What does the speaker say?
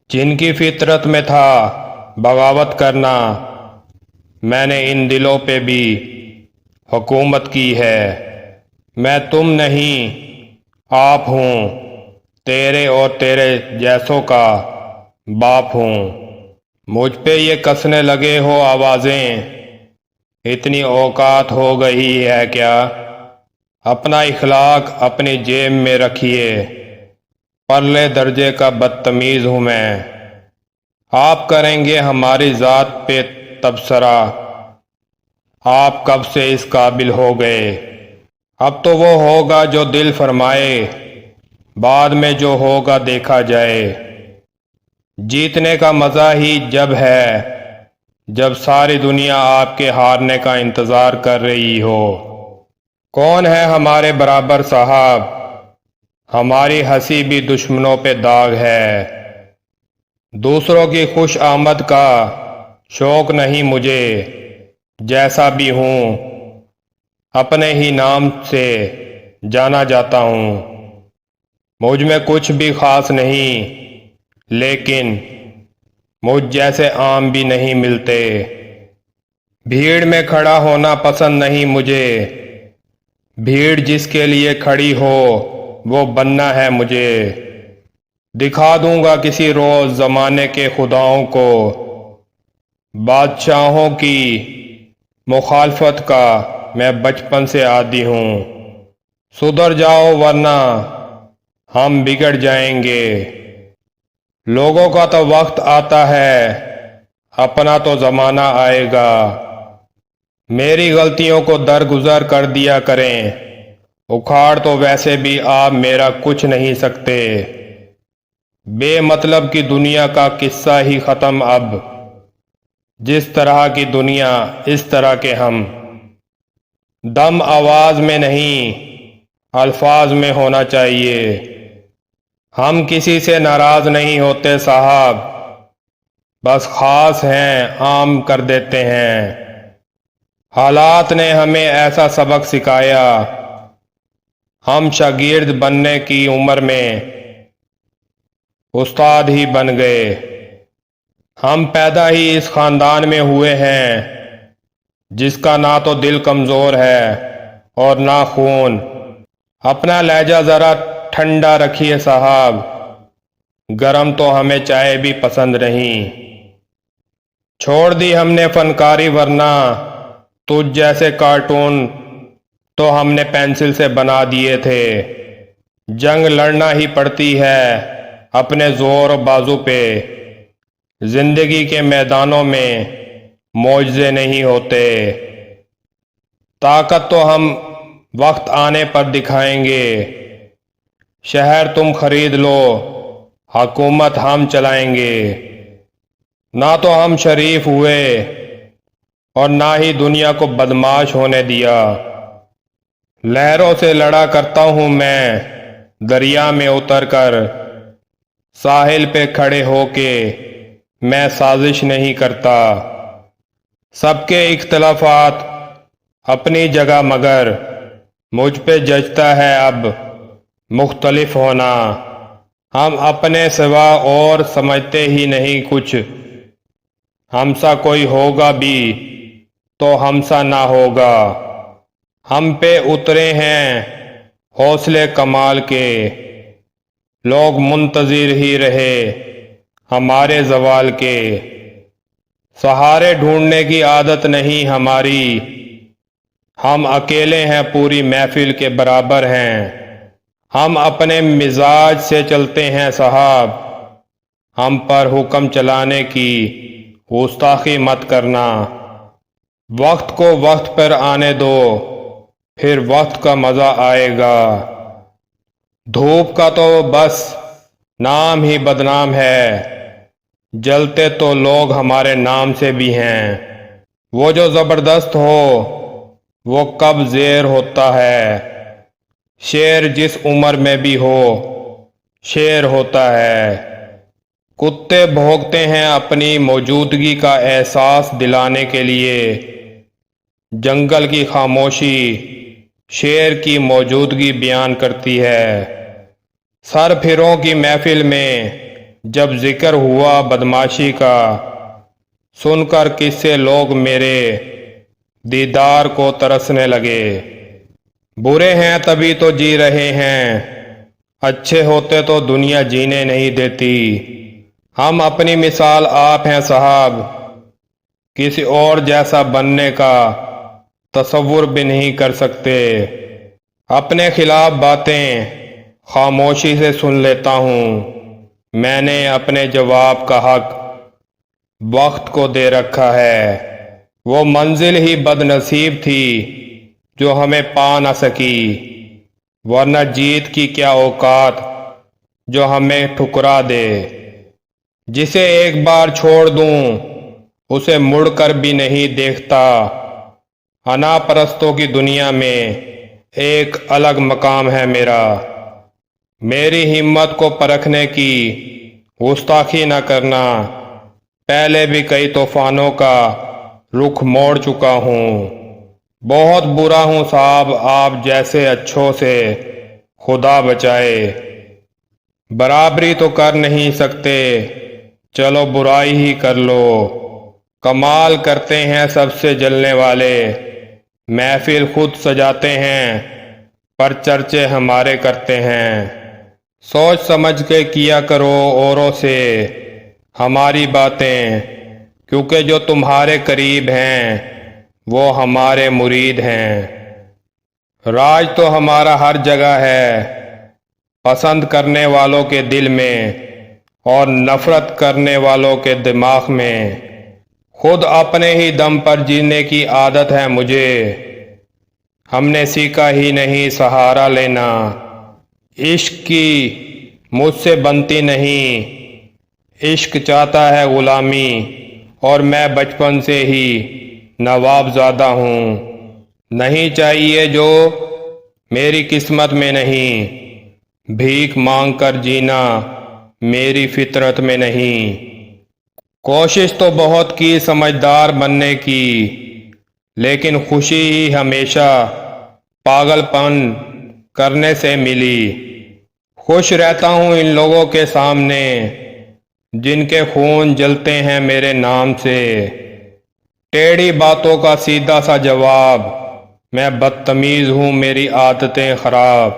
جن کی فطرت میں تھا بغاوت کرنا، میں نے ان دلوں پہ بھی حکومت کی ہے۔ میں تم نہیں، آپ ہوں، تیرے اور تیرے جیسوں کا باپ ہوں۔ مجھ پہ یہ کسنے لگے ہو آوازیں، اتنی اوقات ہو گئی ہے کیا؟ اپنا اخلاق اپنی جیب میں رکھیے، پرلے درجے کا بدتمیز ہوں میں۔ آپ کریں گے ہماری ذات پہ تبصرہ، آپ کب سے اس قابل ہو گئے؟ اب تو وہ ہوگا جو دل فرمائے، بعد میں جو ہوگا دیکھا جائے۔ جیتنے کا مزہ ہی جب ہے جب ساری دنیا آپ کے ہارنے کا انتظار کر رہی ہو۔ کون ہے ہمارے برابر صاحب؟ ہماری ہنسی بھی دشمنوں پہ داغ ہے۔ دوسروں کی خوش آمد کا شوق نہیں مجھے، جیسا بھی ہوں اپنے ہی نام سے جانا جاتا ہوں۔ مجھ میں کچھ بھی خاص نہیں، لیکن مجھ جیسے عام بھی نہیں ملتے۔ بھیڑ میں کھڑا ہونا پسند نہیں مجھے، بھیڑ جس کے لیے کھڑی ہو وہ بننا ہے مجھے۔ دکھا دوں گا کسی روز زمانے کے خداؤں کو، بادشاہوں کی مخالفت کا میں بچپن سے عادی ہوں۔ سدھر جاؤ ورنہ ہم بگڑ جائیں گے۔ لوگوں کا تو وقت آتا ہے، اپنا تو زمانہ آئے گا۔ میری غلطیوں کو درگزر کر دیا کریں، اکھاڑ تو ویسے بھی آپ میرا کچھ نہیں سکتے۔ بے مطلب کی دنیا کا قصہ ہی ختم اب، جس طرح کی دنیا اس طرح کے ہم۔ دم آواز میں نہیں الفاظ میں ہونا چاہیے۔ ہم کسی سے ناراض نہیں ہوتے صاحب، بس خاص ہیں عام کر دیتے ہیں۔ حالات نے ہمیں ایسا سبق سکھایا، ہم شاگرد بننے کی عمر میں استاد ہی بن گئے۔ ہم پیدا ہی اس خاندان میں ہوئے ہیں جس کا نہ تو دل کمزور ہے اور نہ خون۔ اپنا لہجہ ذرا ٹھنڈا رکھیے صاحب، گرم تو ہمیں چائے بھی پسند نہیں۔ چھوڑ دی ہم نے فنکاری ورنہ تجھ جیسے کارٹون تو ہم نے پینسل سے بنا دیے تھے۔ جنگ لڑنا ہی پڑتی ہے اپنے زور و بازو پہ، زندگی کے میدانوں میں معجزے نہیں ہوتے۔ طاقت تو ہم وقت آنے پر دکھائیں گے، شہر تم خرید لو، حکومت ہم چلائیں گے۔ نہ تو ہم شریف ہوئے اور نہ ہی دنیا کو بدمعاش ہونے دیا۔ لہروں سے لڑا کرتا ہوں میں دریا میں اتر کر، ساحل پہ کھڑے ہو کے میں سازش نہیں کرتا۔ سب کے اختلافات اپنی جگہ مگر مجھ پہ جچتا ہے اب مختلف ہونا۔ ہم اپنے سوا اور سمجھتے ہی نہیں کچھ، ہم سا کوئی ہوگا بھی تو ہم سا نہ ہوگا۔ ہم پہ اترے ہیں حوصلے کمال کے، لوگ منتظر ہی رہے ہمارے زوال کے۔ سہارے ڈھونڈنے کی عادت نہیں ہماری، ہم اکیلے ہیں پوری محفل کے برابر ہیں۔ ہم اپنے مزاج سے چلتے ہیں صاحب، ہم پر حکم چلانے کی گستاخی مت کرنا۔ وقت کو وقت پر آنے دو، پھر وقت کا مزہ آئے گا۔ دھوپ کا تو بس نام ہی بدنام ہے، جلتے تو لوگ ہمارے نام سے بھی ہیں۔ وہ جو زبردست ہو وہ کب زیر ہوتا ہے، شیر جس عمر میں بھی ہو شیر ہوتا ہے۔ کتے بھونکتے ہیں اپنی موجودگی کا احساس دلانے کے لیے، جنگل کی خاموشی شیر کی موجودگی بیان کرتی ہے۔ سر پھروں کی محفل میں جب ذکر ہوا بدماشی کا، سن کر قصے لوگ میرے دیدار کو ترسنے لگے۔ برے ہیں تبھی تو جی رہے ہیں، اچھے ہوتے تو دنیا جینے نہیں دیتی۔ ہم اپنی مثال آپ ہیں صاحب، کسی اور جیسا بننے کا تصور بھی نہیں کر سکتے۔ اپنے خلاف باتیں خاموشی سے سن لیتا ہوں، میں نے اپنے جواب کا حق وقت کو دے رکھا ہے۔ وہ منزل ہی بد نصیب تھی جو ہمیں پا نہ سکی، ورنہ جیت کی کیا اوقات جو ہمیں ٹھکرا دے۔ جسے ایک بار چھوڑ دوں اسے مڑ کر بھی نہیں دیکھتا۔ انا پرستوں کی دنیا میں ایک الگ مقام ہے میرا۔ میری ہمت کو پرکھنے کی گستاخی نہ کرنا، پہلے بھی کئی طوفانوں کا رخ موڑ چکا ہوں۔ بہت برا ہوں صاحب، آپ جیسے اچھوں سے خدا بچائے۔ برابری تو کر نہیں سکتے، چلو برائی ہی کر لو۔ کمال کرتے ہیں سب سے جلنے والے، محفل خود سجاتے ہیں پر چرچے ہمارے کرتے ہیں۔ سوچ سمجھ کے کیا کرو اوروں سے ہماری باتیں، کیونکہ جو تمہارے قریب ہیں وہ ہمارے مرید ہیں۔ راج تو ہمارا ہر جگہ ہے، پسند کرنے والوں کے دل میں اور نفرت کرنے والوں کے دماغ میں۔ خود اپنے ہی دم پر جینے کی عادت ہے مجھے، ہم نے سیکھا ہی نہیں سہارا لینا۔ عشق کی مجھ سے بنتی نہیں، عشق چاہتا ہے غلامی، اور میں بچپن سے ہی نواب زادہ ہوں۔ نہیں چاہیے جو میری قسمت میں نہیں، بھیک مانگ کر جینا میری فطرت میں نہیں۔ کوشش تو بہت کی سمجھدار بننے کی، لیکن خوشی ہی ہمیشہ پاگل پن کرنے سے ملی۔ خوش رہتا ہوں ان لوگوں کے سامنے جن کے خون جلتے ہیں میرے نام سے۔ ٹیڑھی باتوں کا سیدھا سا جواب، میں بدتمیز ہوں میری عادتیں خراب۔